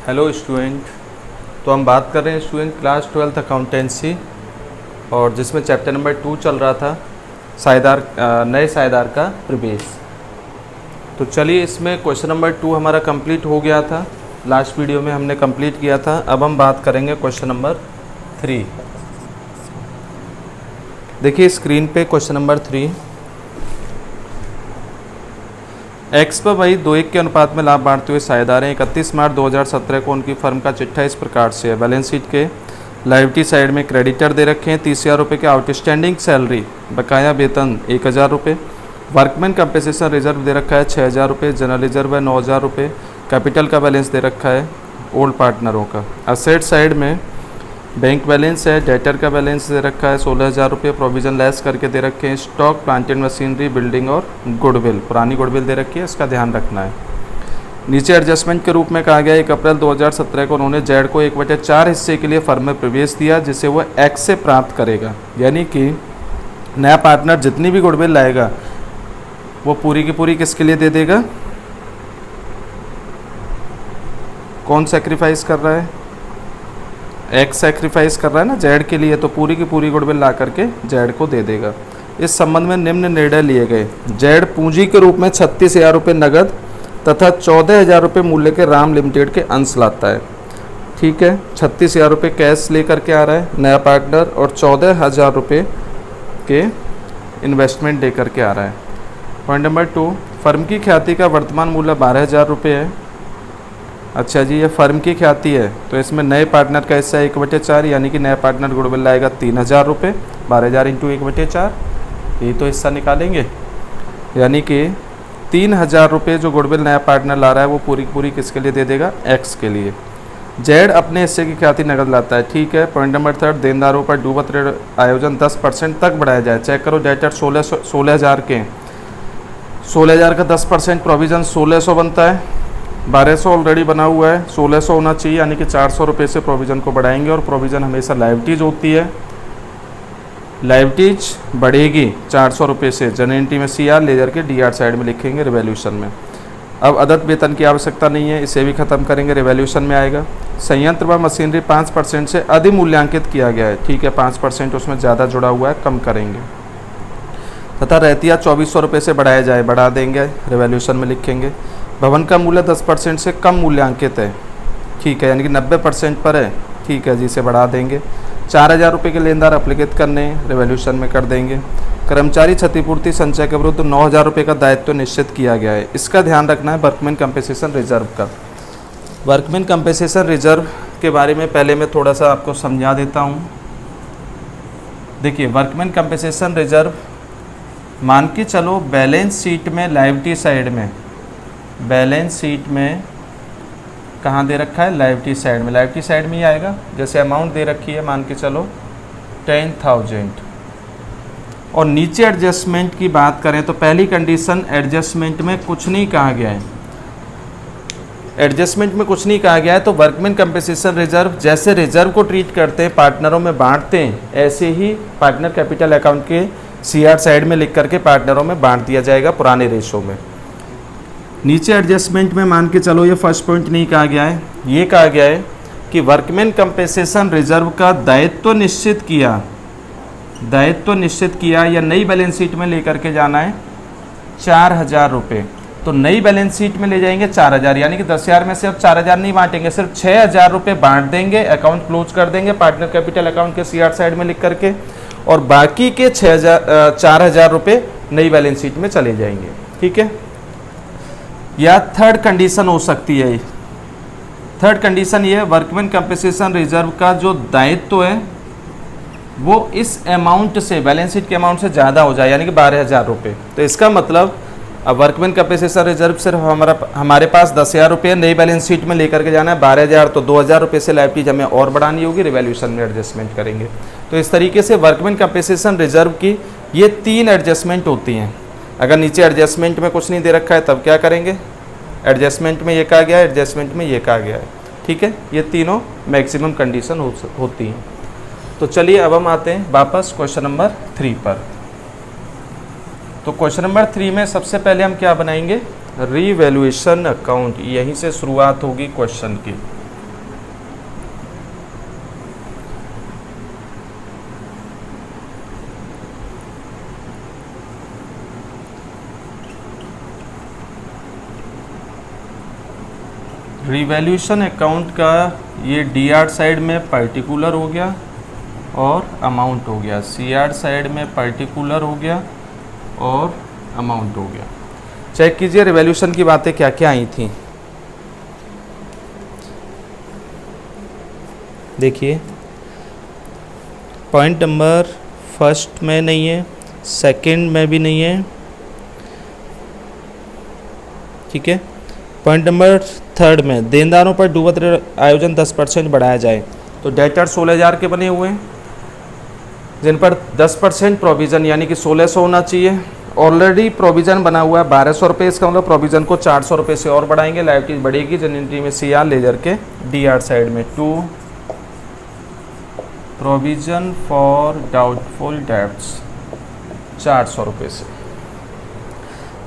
Hello student. तो हम बात कर रहे हैं स्टूडेंट क्लास 12th अकाउंटेंसी, और जिसमें चैप्टर नंबर 2 चल रहा था नए सायेदार का प्रवेश। तो चलिए, इसमें क्वेश्चन नंबर 2 हमारा कंप्लीट हो गया था, लास्ट वीडियो में हमने कंप्लीट किया था। अब हम बात करेंगे क्वेश्चन नंबर 3। देखिए स्क्रीन पे क्वेश्चन नंबर 3। एक्स पर वही 2:1 के अनुपात में लाभ बांटते हुए साझेदार हैं। 31 मार्च 2017 को उनकी फर्म का चिट्ठा इस प्रकार से है। बैलेंस शीट के लायबिलिटी साइड में क्रेडिटर दे रखे हैं 30,000 रुपये के आउटस्टैंडिंग सैलरी, बकाया वेतन 1,000 रुपये, वर्कमैन कंपेंसेशन रिजर्व दे रखा है 6,000 रुपये, जनरल रिजर्व है 9,000 रुपये, कैपिटल का बैलेंस दे रखा है ओल्ड पार्टनरों का। असेट साइड में बैंक बैलेंस है, डेटर का बैलेंस दे रखा है 16,000 रुपये, प्रोविजन लेस करके दे रखे हैं stock, plant and machinery, building और गुडविल, पुरानी गुडविल दे रखी है, इसका ध्यान रखना है। नीचे एडजस्टमेंट के रूप में कहा गया 1 अप्रैल 2017 को उन्होंने जेड को 1/4 हिस्से के लिए फर्म में प्रवेश दिया, जिसे वो एक्स से प्राप्त करेगा। यानी कि नया पार्टनर जितनी भी गुडविल लाएगा वो पूरी की पूरी किसके लिए दे देगा? कौन सेक्रीफाइस कर रहा है? एक्स सेक्रीफाइस कर रहा है ना जेड के लिए, तो पूरी की पूरी गुडविल ला करके जेड को दे देगा। इस संबंध में निम्न निर्णय लिए गए। जेड पूंजी के रूप में 36,000 रुपये नगद तथा 14,000 रुपये मूल्य के राम लिमिटेड के अंश लाता है। ठीक है, 36,000 रुपये कैश लेकर के आ रहा है नया पार्टनर, और 14,000 रुपये के इन्वेस्टमेंट दे करके आ रहा है। पॉइंट नंबर 2, फर्म की ख्याति का वर्तमान मूल्य 12,000 रुपये है। अच्छा जी, ये फर्म की ख्याति है, तो इसमें नए पार्टनर का हिस्सा 1/4, यानी कि नया पार्टनर गुडविल लाएगा 3,000 रुपये, 12,000 इंटू 1/4, यही तो हिस्सा निकालेंगे। यानी कि 3,000 रुपये जो गुडविल नया पार्टनर ला रहा है वो पूरी पूरी किसके लिए दे देगा? एक्स के लिए। जेड अपने हिस्से की ख्याति नगद लाता है। ठीक है। पॉइंट नंबर 3, देनदारों पर डूबत ऋण आयोजन 10% तक बढ़ाया जाए। चेक करो, डेटर 16,000 के, 16,000 का 10% प्रोविज़न 1,600 बनता है, 1,200 ऑलरेडी बना हुआ है, 1,600 होना चाहिए, यानी कि 400 रुपये से प्रोविज़न को बढ़ाएंगे। और प्रोविज़न हमेशा लायबिलिटीज़ होती है, लायबिलिटीज बढ़ेगी 400 रुपये से। जनरेंटी में CR, लेजर के DR साइड में लिखेंगे रिवैल्यूशन में। अब अदत्त वेतन की आवश्यकता नहीं है, इसे भी खत्म करेंगे, रिवैल्यूशन में आएगा। संयंत्र व मशीनरी 5% से अधिक मूल्यांकित किया गया है। ठीक है, 5% उसमें ज़्यादा जुड़ा हुआ है, कम करेंगे। तथा रहतिया 2,400 रुपये से बढ़ाया जाए, बढ़ा देंगे, रिवैल्यूशन में लिखेंगे। भवन का मूल्य 10% से कम मूल्यांकित है। ठीक है, यानी कि 90% पर है। ठीक है जी, इसे बढ़ा देंगे। 4,000 रुपये के लेनदार अप्लीकेट करने, रिवैल्यूशन में कर देंगे। कर्मचारी क्षतिपूर्ति संचय के विरुद्ध 9,000 रुपये का दायित्व निश्चित किया गया है। इसका ध्यान रखना है वर्कमैन कंपेंसेशन रिजर्व का। वर्कमैन कंपेंसेशन रिजर्व के बारे में पहले मैं थोड़ा सा आपको समझा देता हूँ। देखिए, वर्कमैन कंपेंसेशन रिजर्व मान के चलो बैलेंस शीट में, लायबिलिटी साइड में, बैलेंस शीट में कहाँ दे रखा है? लायबिलिटी साइड में। लायबिलिटी साइड में ही आएगा। जैसे अमाउंट दे रखी है, मान के चलो 10,000, और नीचे एडजस्टमेंट की बात करें तो पहली कंडीशन, एडजस्टमेंट में कुछ नहीं कहा गया है। एडजस्टमेंट में कुछ नहीं कहा गया है, तो वर्कमैन कंपेंसेशन रिजर्व जैसे रिजर्व को ट्रीट करते हैं, पार्टनरों में बांटते हैं, ऐसे ही पार्टनर कैपिटल अकाउंट के CR साइड में लिख करके पार्टनरों में बांट दिया जाएगा पुराने रेशो में। नीचे एडजस्टमेंट में मान के चलो ये फर्स्ट पॉइंट नहीं कहा गया है, ये कहा गया है कि वर्कमैन कंपेंसेशन रिजर्व का दायित्व निश्चित किया या नई बैलेंस शीट में लेकर के जाना है 4,000 रुपये। तो नई बैलेंस शीट में ले जाएंगे 4,000, यानी कि 10,000 में से अब 4,000 नहीं बांटेंगे, सिर्फ 6,000 रुपये बांट देंगे, अकाउंट क्लोज कर देंगे पार्टनर कैपिटल अकाउंट के CR साइड में लिख करके, और बाकी के 4,000 रुपये नई बैलेंस शीट में चले जाएंगे। ठीक है। या थर्ड कंडीशन हो सकती है। थर्ड कंडीशन ये है, वर्कमैन कंपेंसेशन रिजर्व का जो दायित्व है वो इस अमाउंट से, बैलेंस शीट के अमाउंट से ज़्यादा हो जाए, यानी कि 12,000 रुपये। तो इसका मतलब अब वर्कमैन कंपेंसेशन रिजर्व सिर्फ हमारे पास 10,000 रुपये नई बैलेंस शीट में लेकर के जाना है, 12,000, तो 2,000 रुपये से लायबिलिटीज हमें और बढ़ानी होगी, रिवैल्यूशन में एडजस्टमेंट करेंगे। तो इस तरीके से वर्कमैन कंपेंसेशन रिजर्व की ये 3 एडजस्टमेंट होती हैं। अगर नीचे एडजस्टमेंट में कुछ नहीं दे रखा है तब क्या करेंगे? एडजस्टमेंट में ये कहा गया है, एडजस्टमेंट में ये कहा गया है। ठीक है, ये तीनों मैक्सिमम कंडीशन होती हैं। तो चलिए अब हम आते हैं वापस क्वेश्चन नंबर 3 पर। तो क्वेश्चन नंबर 3 में सबसे पहले हम क्या बनाएंगे? Revaluation account. यहीं से शुरुआत होगी क्वेश्चन की। रिवैल्यूएशन अकाउंट का ये डी आर साइड में पर्टिकुलर हो गया और अमाउंट हो गया, सी आर साइड में पर्टिकुलर हो गया और अमाउंट हो गया। चेक कीजिए रिवैल्यूएशन की बातें क्या क्या आई थी। देखिए पॉइंट नंबर फर्स्ट में नहीं है, सेकंड में भी नहीं है, ठीक है। पॉइंट नंबर थर्ड में देनदारों पर डूबत ऋण आयोजन 10% बढ़ाया जाए। तो डेटर 16,000 के बने हुए हैं जिन पर 10% प्रोविज़न यानी कि 1600 होना चाहिए। ऑलरेडी प्रोविज़न बना हुआ है 1200 रुपये, इसका मतलब प्रोविज़न को 400 रुपये से और बढ़ाएंगे, लाइबिलिटी बढ़ेगी। जनरल में सी आर लेजर के डी आर साइड में 2 प्रोविज़न फॉर डाउटफुल डेब्ट्स 400 रुपये से।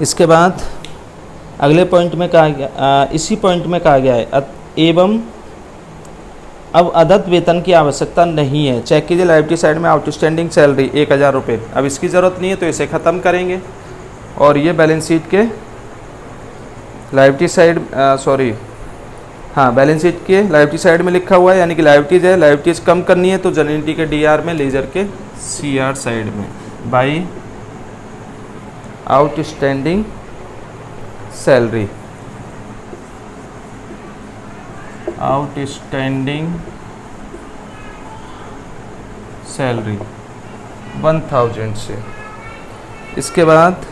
इसके बाद अगले पॉइंट में कहा गया, इसी पॉइंट में कहा गया है एवं अब अदत्त वेतन की आवश्यकता नहीं है। चेक कीजिए लाइबिलिटी साइड में आउटस्टैंडिंग सैलरी 1000 रुपये, अब इसकी ज़रूरत नहीं है तो इसे ख़त्म करेंगे। और ये बैलेंस शीट के लाइबिलिटी साइड बैलेंस शीट के लाइबिलिटी साइड में लिखा हुआ है, यानी कि लाइबिलिटीज है, लाइबिलिटीज कम करनी है तो जनरल के डी आर में, लेजर के सी आर साइड में by outstanding salary, outstanding salary 1000 से। इसके बाद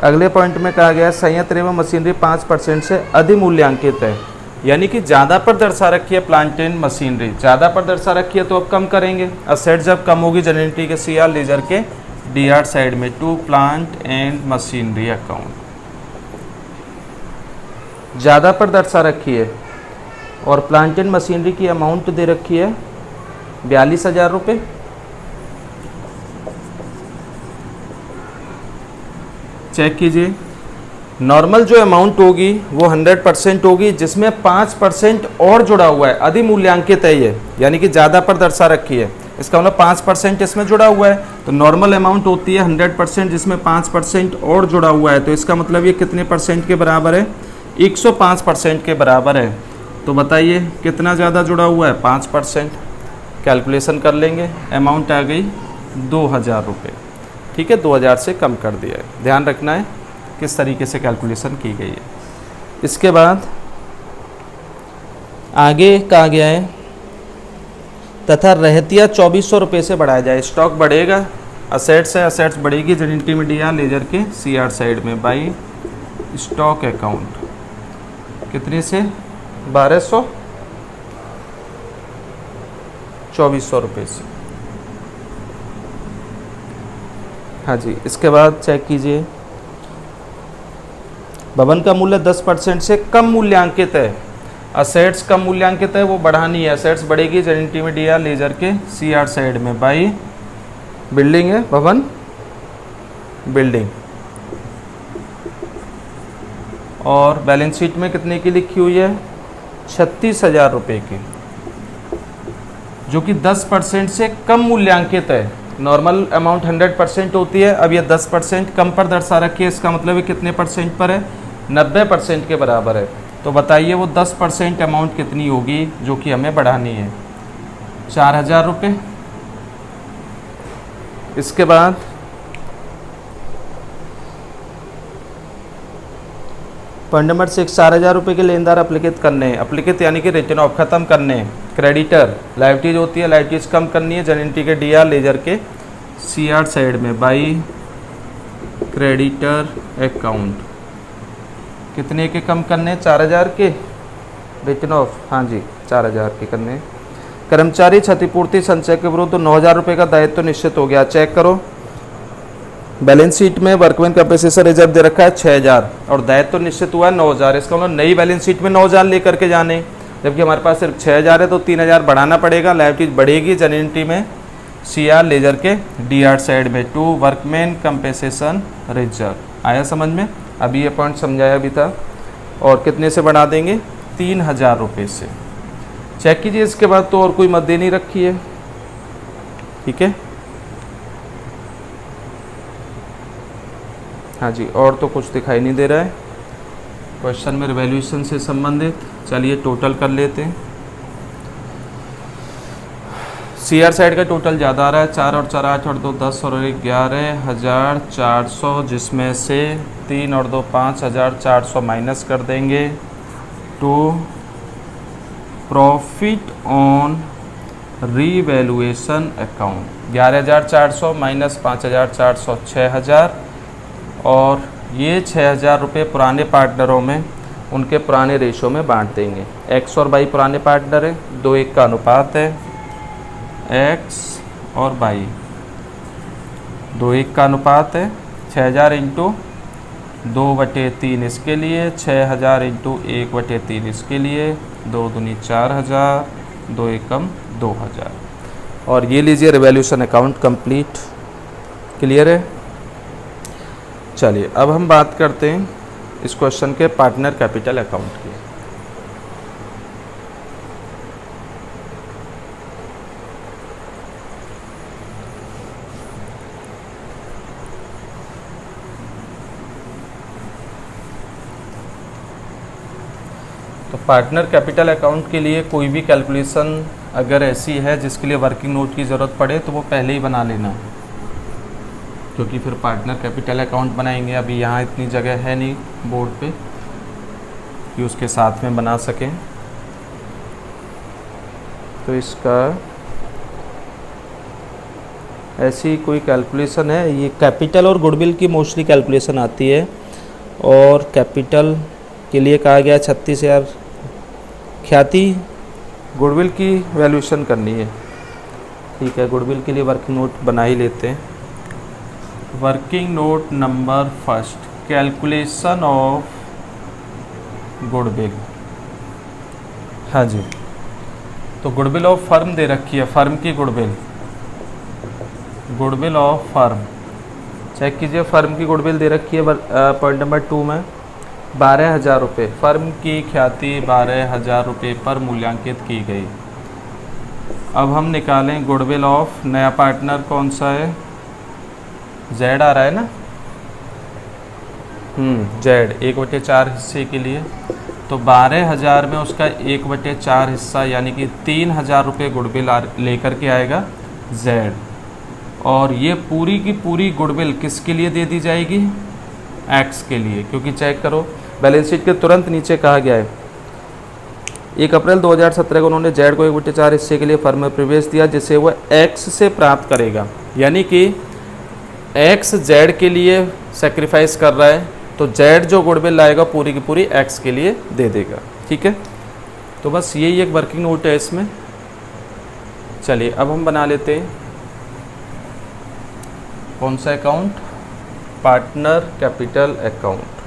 अगले पॉइंट में कहा गया संयंत्र एवं मशीनरी 5% से अधिमूल्यांकित है, यानी कि ज़्यादा पर दर्शा रखी है प्लांट एंड मशीनरी, ज़्यादा पर दर्शा रखी है तो अब कम करेंगे। असेट जब कम होगी जनरल के सी आर, लेजर के डी आर साइड में 2 प्लांट एंड मशीनरी अकाउंट। ज़्यादा पर दर्शा रखी है और प्लांट एंड मशीनरी की अमाउंट दे रखी है 42,000 रुपये। चेक कीजिए नॉर्मल जो अमाउंट होगी वो 100% होगी, जिसमें 5% और जुड़ा हुआ है, अधिमूल्यांकित है ये, यानी कि ज़्यादा पर दर्शा रखी है, इसका मतलब 5% इसमें जुड़ा हुआ है। तो नॉर्मल अमाउंट होती है 100% जिसमें 5% और जुड़ा हुआ है, तो इसका मतलब ये कितने परसेंट के बराबर है? 105% के बराबर है। तो बताइए कितना ज़्यादा जुड़ा हुआ है? 5%। कैलकुलेशन कर लेंगे, अमाउंट आ गई 2000 रुपये, ठीक है, 2000 से कम कर दिया है। ध्यान रखना है किस तरीके से कैलकुलेशन की गई है। इसके बाद आगे कहा गया है तथा रहतिया 2400 रुपये से बढ़ाया जाए। स्टॉक बढ़ेगा, असेट्स है, असेट्स बढ़ेगी जनरल में डी आर, लेजर के सी आर साइड में बाई स्टॉक अकाउंट कितने से? 1200, 2400 रुपये से। हाँ जी, इसके बाद चेक कीजिए भवन का मूल्य 10% से कम मूल्यांकित है, असेट्स कम मूल्यांकित है, वो बढ़ानी है, असेट्स बढ़ेगी जनरल में डी आर, लेजर के सी आर साइड में बाई बिल्डिंग है, भवन बिल्डिंग। और बैलेंस शीट में कितने की लिखी हुई है? 36,000 रुपये की, जो कि 10% से कम मूल्यांकित है। नॉर्मल अमाउंट 100% होती है, अब ये 10% कम पर दर्शा रखी है, इसका मतलब है कितने परसेंट पर है? 90% के बराबर है। तो बताइए वो 10% अमाउंट कितनी होगी जो कि हमें बढ़ानी है? 4000 रुपये। इसके बाद पॉइंट नंबर 6, 4000 रुपये के लेनदार अप्लिकेट करने हैं, अप्लिकेट यानी कि रिटर्न ऑफ खत्म करने हैं। क्रेडिटर लाइबिलिटीज होती है, लाइबिलिटीज कम करनी है जनरल के डी आर, लेजर के सी आर साइड में बाई क्रेडिटर अकाउंट कितने के कम करने? 4000 के रिटर्न ऑफ, हाँ जी 4000 के करने। कर्मचारी क्षतिपूर्ति संचय के विरुद्ध 9000 रुपये का दायित्व निश्चित हो गया। चेक करो बैलेंस शीट में वर्कमैन कंपनसेशन रिजर्व दे रखा है 6000 और दायित्व निश्चित हुआ है 9000, इसका मतलब नई बैलेंस शीट में 9000 लेकर के जाने, जबकि हमारे पास सिर्फ 6000 है तो 3000 बढ़ाना पड़ेगा। लाइबिलिटीज बढ़ेगी जनरल में सी आर, लेजर के डी आर साइड में 2 वर्कमैन कंपनसेशन रिजर्व। आया समझ में? अभी ये पॉइंट समझाया भी था। और कितने से बढ़ा देंगे? 3000 रुपये से। चेक कीजिए इसके बाद तो और कोई मद्दे नहीं रखी है, ठीक है। हाँ जी, और तो कुछ दिखाई नहीं दे रहा है। क्वेश्चन में रिवैल्यूएशन से संबंधित। चलिए टोटल कर लेते हैं। सीआर साइड का टोटल ज़्यादा आ रहा है, 4 और 4 8 और 2 10 और 1 11,400, जिसमें से 3 और 2 5,400 माइनस कर देंगे to profit on revaluation account. 11,400 minus 5,400 6,000, और ये 6,000 रुपये पुराने पार्टनरों में उनके पुराने रेशो में बांट देंगे। एक्स और वाई पुराने पार्टनर है, 2:1 का अनुपात है। एक्स और वाई 2:1 का अनुपात है। 6,000 इंटू 2/3 इसके लिए, 6,000 इंटू 1/3 इसके लिए, 2 दूनी 4,000, 2 एकम 2,000। और ये लीजिए रिवैल्यूएशन अकाउंट कंप्लीट। क्लियर है। चलिए अब हम बात करते हैं इस क्वेश्चन के पार्टनर कैपिटल अकाउंट की। तो पार्टनर कैपिटल अकाउंट के लिए कोई भी कैलकुलेशन अगर ऐसी है जिसके लिए वर्किंग नोट की ज़रूरत पड़े तो वो पहले ही बना लेना, क्योंकि फिर पार्टनर कैपिटल अकाउंट बनाएंगे। अभी यहाँ इतनी जगह है नहीं बोर्ड पे कि उसके साथ में बना सकें। तो इसका ऐसी कोई कैलकुलेशन है, ये कैपिटल और गुडविल की मोस्टली कैलकुलेशन आती है। और कैपिटल के लिए कहा गया 36,000 ख्याति। गुडविल की वैल्यूएशन करनी है, ठीक है। गुडविल के लिए वर्किंग नोट बना ही लेते हैं। Working note number first, calculation of goodwill. हाँ जी, तो गुडविल ऑफ फर्म दे रखी है, फर्म की goodwill, goodwill of firm. Check कीजिए, फर्म की गुडविल दे रखी है पॉइंट नंबर 2 में 12,000 रुपये। फर्म की ख्याति 12,000 रुपये पर मूल्यांकित की गई। अब हम निकालें गुडविल ऑफ नया पार्टनर कौन सा है, जेड आ रहा है ना, जेड 1/4 हिस्से के लिए। तो 12,000 में उसका 1/4 हिस्सा यानी कि 3,000 रुपये गुडविल लेकर के आएगा जेड। और ये पूरी की पूरी गुडविल किसके लिए दे दी जाएगी, एक्स के लिए, क्योंकि चेक करो बैलेंस शीट के तुरंत नीचे कहा गया है 1 अप्रैल 2017 को उन्होंने जेड को 1/4 हिस्से के लिए फर्म में प्रवेश दिया, जिसे वह एक्स से प्राप्त करेगा। यानी कि एक्स जेड के लिए सेक्रीफाइस कर रहा है, तो जेड जो गुडविल लाएगा पूरी की पूरी एक्स के लिए दे देगा। ठीक है, तो बस यही एक वर्किंग नोट है इसमें। चलिए अब हम बना लेते हैं कौन सा account, partner capital account.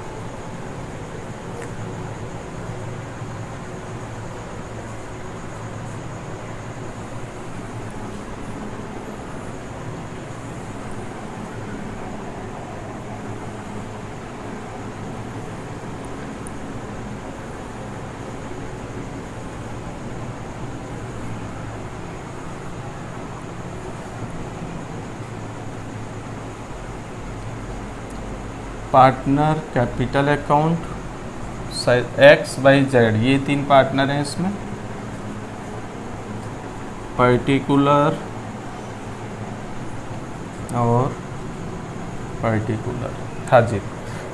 Partner capital account, X Y Z ये 3 पार्टनर हैं इसमें। पर्टिकुलर और पर्टिकुलर, हाँ जी।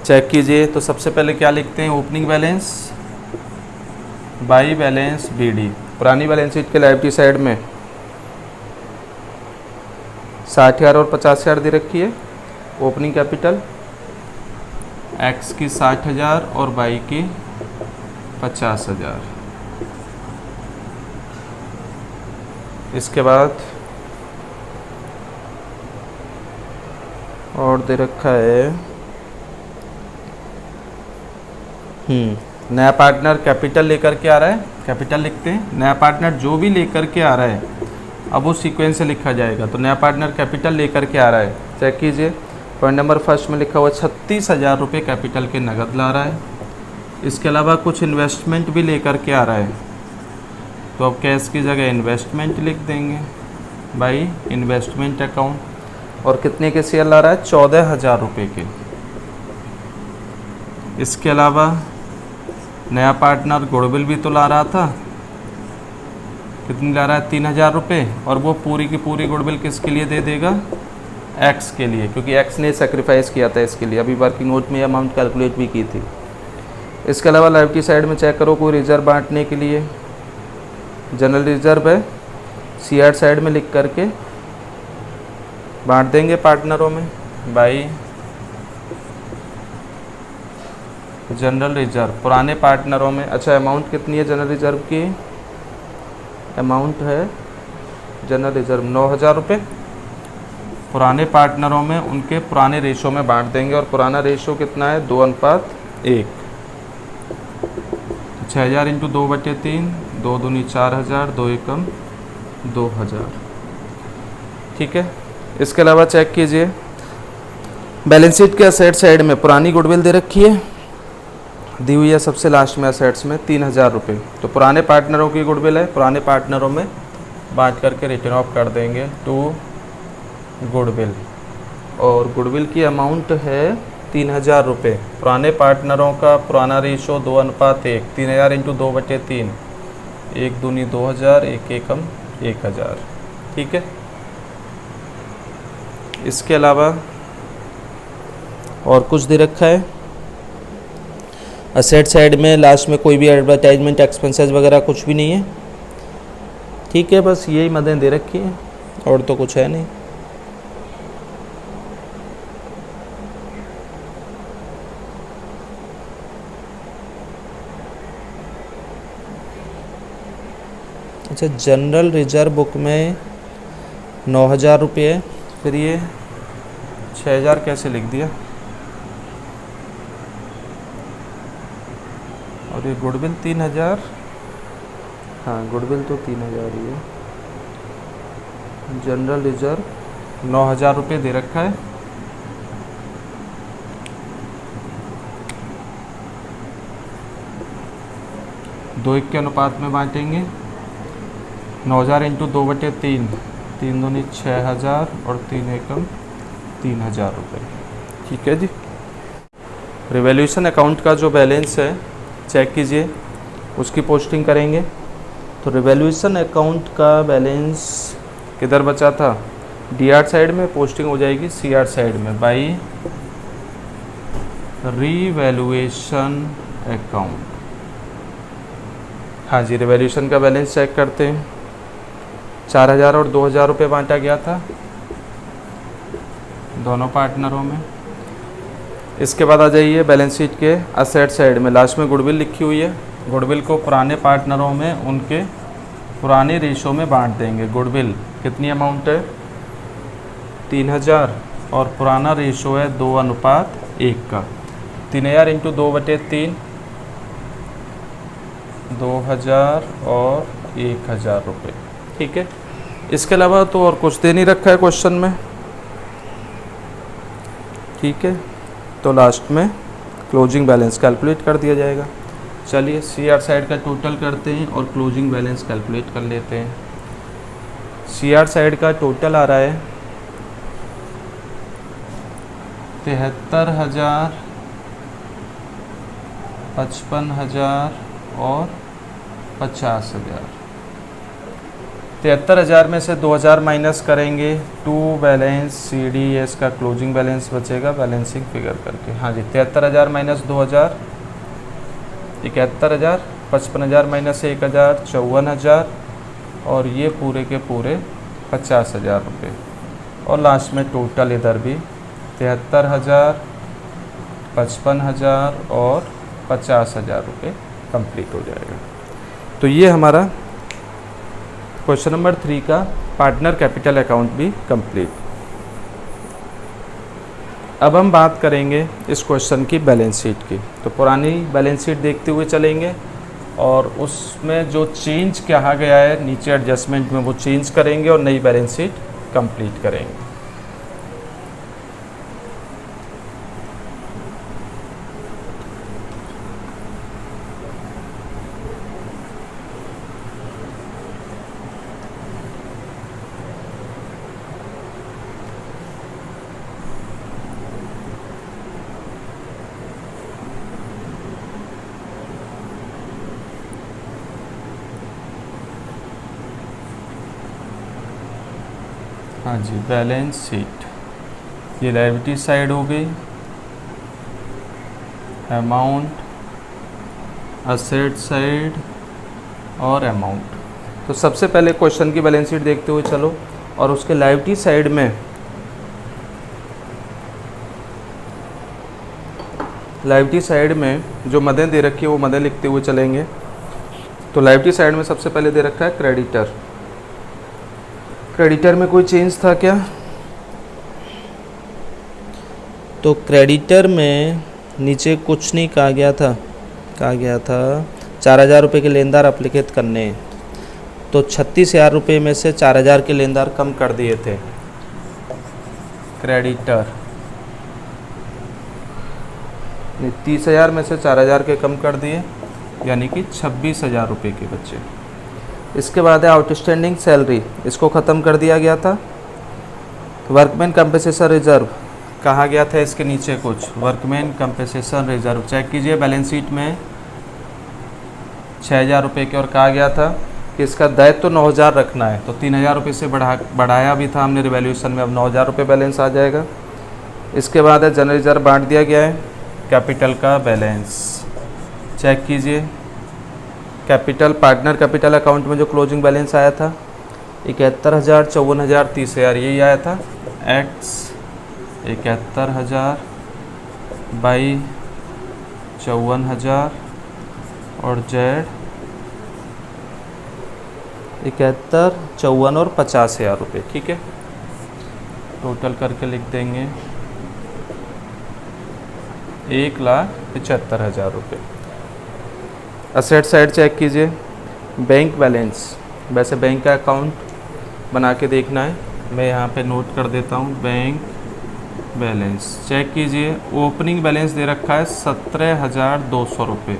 चेक कीजिए, तो सबसे पहले क्या लिखते हैं, opening balance by balance BD. पुरानी बैलेंस शीट के लायबिलिटी साइड में 60,000 और 50,000 दे रखी है। ओपनिंग कैपिटल एक्स की 60,000 और वाई की 50,000। इसके बाद और दे रखा है नया पार्टनर कैपिटल लेकर के आ रहा है, कैपिटल लिखते हैं। नया पार्टनर जो भी लेकर के आ रहा है अब वो सीक्वेंस से लिखा जाएगा। तो नया पार्टनर कैपिटल लेकर के आ रहा है, चेक कीजिए पॉइंट नंबर फर्स्ट में लिखा हुआ 36,000 रुपये कैपिटल के नगद ला रहा है। इसके अलावा कुछ इन्वेस्टमेंट भी लेकर के आ रहा है, तो अब कैश की जगह इन्वेस्टमेंट लिख देंगे बाई इन्वेस्टमेंट अकाउंट। और कितने के शेयर ला रहा है, 14,000 रुपये के। इसके अलावा नया पार्टनर गुडविल भी तो ला रहा था, कितनी ला रहा है 3000 रुपये, और वो पूरी की पूरी गुडविल किसके लिए दे देगा, एक्स के लिए, क्योंकि एक्स ने सेक्रीफाइस किया था इसके लिए, अभी वर्किंग नोट में अमाउंट कैलकुलेट भी की थी। इसके अलावा लायबिलिटी साइड में चेक करो कोई रिजर्व बांटने के लिए, जनरल रिजर्व है, सीआर साइड में लिख करके बांट देंगे पार्टनरों में बाई जनरल रिजर्व पुराने पार्टनरों में। अच्छा, अमाउंट कितनी है जनरल रिजर्व की, अमाउंट है जनरल रिजर्व 9000 रुपये, पुराने पार्टनरों में उनके पुराने रेशो में बांट देंगे, और पुराना रेशो कितना है 2:1। 6000 इंटू 2/3, 2 दूनी 4000, 2 एकम 2000। ठीक है। इसके अलावा चेक कीजिए बैलेंस शीट के असेट साइड में पुरानी गुडविल दे रखी है, दी हुई है सबसे लास्ट में असेट्स में 3000 रुपये। तो पुराने पार्टनरों की गुडविल है, पुराने पार्टनरों में बांट करके रिटर्न ऑफ कर देंगे टू गुडविल, और गुडविल की अमाउंट है 3000 रुपये। पुराने पार्टनरों का पुराना रेशो 2:1, 3000 इंटू 2/3, 1 दूनी 2000, 1 एकम 1000। ठीक है। इसके अलावा और कुछ दे रखा है असेट साइड में, लास्ट में कोई भी एडवर्टाइजमेंट एक्सपेंसेस वगैरह कुछ भी नहीं है। ठीक है, बस यही मदें दे रखी हैं और तो कुछ है नहीं। अच्छा, जनरल रिजर्व बुक में 9000 रुपये है, फिर ये 6000 कैसे लिख दिया, और ये गुडविल 3000, हाँ गुडविल तो 3000 ही है। जनरल रिजर्व 9000 रुपये दे रखा है, दो एक के अनुपात में बांटेंगे। 9000 इंटू 2/3, 3 दूनी 6000 और 3 एकम 3000 रुपये। ठीक है जी। रिवैल्यूएशन अकाउंट का जो बैलेंस है चेक कीजिए, उसकी पोस्टिंग करेंगे। तो रिवैल्यूएशन अकाउंट का बैलेंस किधर बचा था, डीआर साइड में, पोस्टिंग हो जाएगी सीआर साइड में बाई रिवैल्यूएशन अकाउंट। हाँ जी, रिवैल्यूएशन का बैलेंस चेक करते हैं। 4000 और 2000 रुपये बांटा गया था दोनों पार्टनरों में। इसके बाद आ जाइए बैलेंस शीट के असेट साइड में, लास्ट में गुडविल लिखी हुई है, गुडविल को पुराने पार्टनरों में उनके पुराने रेशो में बांट देंगे। गुडविल कितनी अमाउंट है 3000, और पुराना रेशो है 2:1 का। 3000 इंटू 2/3, 2000 और 1000 रुपये। ठीक है। इसके अलावा तो और कुछ दे नहीं रखा है क्वेश्चन में। ठीक है, तो लास्ट में क्लोजिंग बैलेंस कैलकुलेट कर दिया जाएगा। चलिए सीआर साइड का टोटल करते हैं और क्लोजिंग बैलेंस कैलकुलेट कर लेते हैं। सीआर साइड का टोटल आ रहा है 73,000, 55,000 और 50,000। 73,000 में से 2000 माइनस करेंगे to balance C D S का क्लोजिंग बैलेंस बचेगा बैलेंसिंग फिगर करके। हाँ जी, 73,000 माइनस 2000 71,000, 55,000 माइनस 1000 54,000, और ये पूरे के पूरे 50,000 रुपये। और लास्ट में टोटल इधर भी 73,000, 55,000 और 50,000 रुपये कंप्लीट हो जाएगा। तो ये हमारा क्वेश्चन नंबर 3 का पार्टनर कैपिटल अकाउंट भी कंप्लीट। अब हम बात करेंगे इस क्वेश्चन की बैलेंस शीट की। तो पुरानी बैलेंस शीट देखते हुए चलेंगे और उसमें जो चेंज कहा गया है नीचे एडजस्टमेंट में वो चेंज करेंगे और नई बैलेंस शीट कंप्लीट करेंगे। हाँ जी, बैलेंस शीट, ये लायबिलिटी साइड हो गई, अमाउंट, असेट साइड और अमाउंट। तो सबसे पहले क्वेश्चन की बैलेंस शीट देखते हुए चलो, और उसके लायबिलिटी साइड में जो मदें दे रखी है वो मदें लिखते हुए चलेंगे। तो लायबिलिटी साइड में सबसे पहले दे रखा है क्रेडिटर। क्रेडिटर में कोई चेंज था क्या? तो क्रेडिटर में नीचे कुछ नहीं कहा गया था 4,000 रुपये के लेनदार अपलिखित करने, तो 36,000 रुपये में से 4,000 के लेनदार कम कर दिए थे क्रेडिटर। 30,000 में से 4,000 के कम कर दिए, यानी कि 26,000 रुपये के बच्चे। इसके बाद है आउटस्टैंडिंग सैलरी, इसको ख़त्म कर दिया गया था। वर्कमैन कंपनसेशन रिजर्व कहा गया था, इसके नीचे कुछ वर्कमैन कंपनसेशन रिजर्व चेक कीजिए, बैलेंस शीट में 6,000 रुपये की, और कहा गया था कि इसका दायित्व तो 9,000 रखना है, तो 3,000 रुपये से बढ़ाया भी था हमने रिवैल्यूएशन में, अब 9,000 रुपये बैलेंस आ जाएगा। इसके बाद है जनरल रिजर्व बांट दिया गया है, कैपिटल का बैलेंस चेक कीजिए। कैपिटल पार्टनर कैपिटल अकाउंट में जो क्लोजिंग बैलेंस आया था 71,000, 54,000, 30,000 यही आया था। एक्स 71,000 बाई 54,000 और जेड 71, 54 और 50,000 रुपये, ठीक है। टोटल करके लिख देंगे 1,75,000 रुपये। असेट साइड चेक कीजिए, बैंक बैलेंस, वैसे बैंक का अकाउंट बना के देखना है, मैं यहाँ पे नोट कर देता हूँ। बैंक बैलेंस चेक कीजिए, ओपनिंग बैलेंस दे रखा है 17,200 रुपये,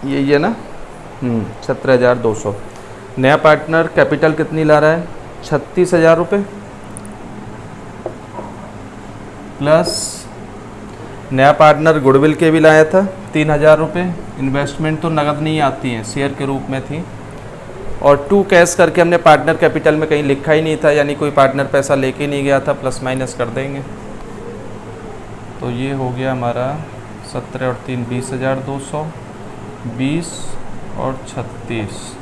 यही है ना, 17,200। नया पार्टनर कैपिटल कितनी ला रहा है? 36,000 रुपये, प्लस नया पार्टनर गुडविल के भी लाया था 3,000 रुपये। इन्वेस्टमेंट तो नगद नहीं आती हैं, शेयर के रूप में थी, और 2 कैश करके हमने पार्टनर कैपिटल में कहीं लिखा ही नहीं था, यानी कोई पार्टनर पैसा लेके नहीं गया था, प्लस माइनस कर देंगे। तो ये हो गया हमारा 17 और 3 20,200, 20 और 36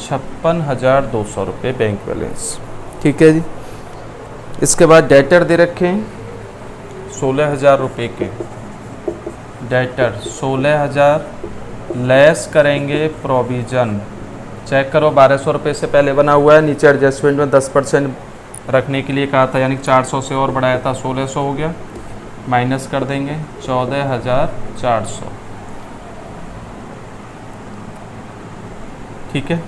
56,200 रुपये बैंक बैलेंस, ठीक है जी। इसके बाद डेटर दे रखे हैं 16,000 रुपये के, डेटर 16,000 लेस करेंगे प्रोविज़न, चेक करो 1,200 रुपये से पहले बना हुआ है, नीचे एडजस्टमेंट में 10% रखने के लिए कहा था, यानी 400 से और बढ़ाया था, 1,600 हो गया, माइनस कर देंगे 14,400, ठीक है।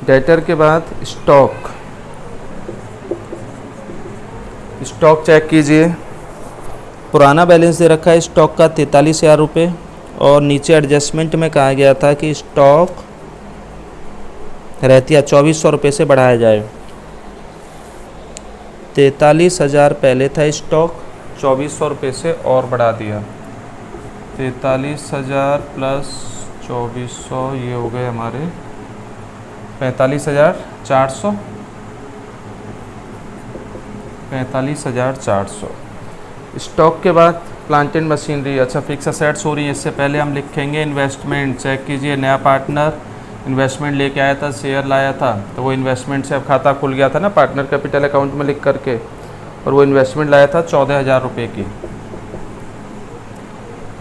डेटर के बाद स्टॉक चेक कीजिए, पुराना बैलेंस दे रखा है स्टॉक का 43,000 रुपये, और नीचे एडजस्टमेंट में कहा गया था कि स्टॉक रहतिया 2,400 रुपये से बढ़ाया जाए। 43,000 पहले था स्टॉक, 2,400 रुपये से और बढ़ा दिया, 43,000 प्लस 2,400 ये हो गए हमारे 45,400, 45,400। स्टॉक के बाद प्लांट एंड मशीनरी, अच्छा फिक्स असेट्स हो रही है, इससे पहले हम लिखेंगे इन्वेस्टमेंट, चेक कीजिए, नया पार्टनर इन्वेस्टमेंट लेके आया था, शेयर लाया था, तो वो इन्वेस्टमेंट से अब खाता खुल गया था ना पार्टनर कैपिटल अकाउंट में लिख करके, और वो इन्वेस्टमेंट लाया था 14,000 रुपये की।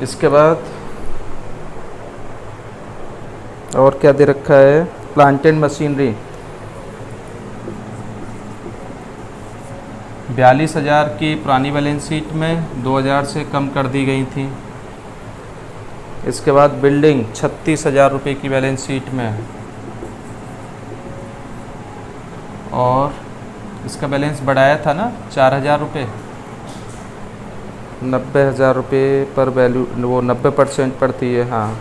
इसके बाद और क्या दे रखा है, प्लांट एंड मशीनरी 42,000 की पुरानी बैलेंस शीट में 2,000 से कम कर दी गई थी। इसके बाद बिल्डिंग 36,000 रुपये की बैलेंस शीट में, और इसका बैलेंस बढ़ाया था ना 4,000 रुपये, 90,000 रुपये पर वैल्यू, वो 90% पड़ती है, हाँ।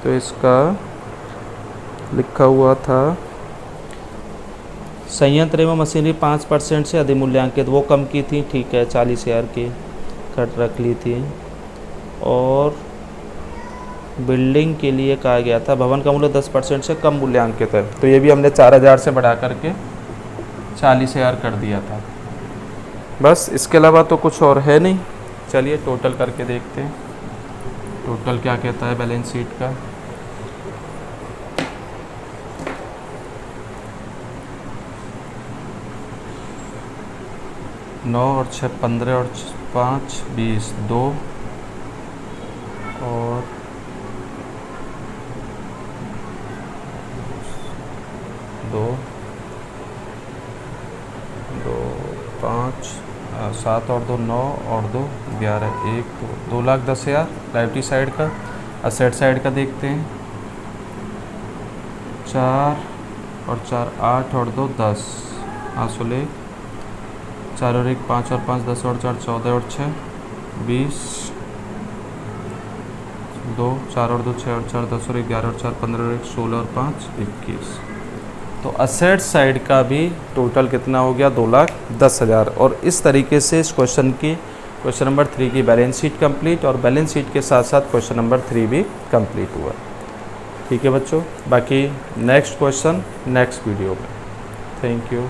तो इसका लिखा हुआ था संयंत्र एवं मशीनरी 5% से अधिमूल्यांकित, वो कम की थी, ठीक है, 40,000 की कट रख ली थी। और बिल्डिंग के लिए कहा गया था भवन का मूल्य 10% से कम मूल्यांकित है, तो ये भी हमने 4,000 से बढ़ा करके 40,000 कर दिया था। बस इसके अलावा तो कुछ और है नहीं। चलिए टोटल करके देखते हैं, टोटल क्या कहता है बैलेंस शीट का। नौ और 6 15 और 5 20, 2 और 2 2 5 7 और 2 9 और 2 11, 1 2,10,000 लाइबिलिटी साइड का। असेट साइड का देखते हैं, 4 और 4 8 और 2 10, 5 4 और 1 5 और 5 10 और 4 14 और 6 20, 2 4 और 2 6 और 4 10 और 1 11 और 4 15 और 1 16 और 5 21। तो असेट साइड का भी टोटल कितना हो गया 2,10,000। और इस तरीके से इस क्वेश्चन नंबर 3 की बैलेंस शीट कंप्लीट, और बैलेंस शीट के साथ साथ क्वेश्चन नंबर 3 भी कंप्लीट हुआ। ठीक है बच्चों, बाकी नेक्स्ट क्वेश्चन नेक्स्ट वीडियो में। Thank you.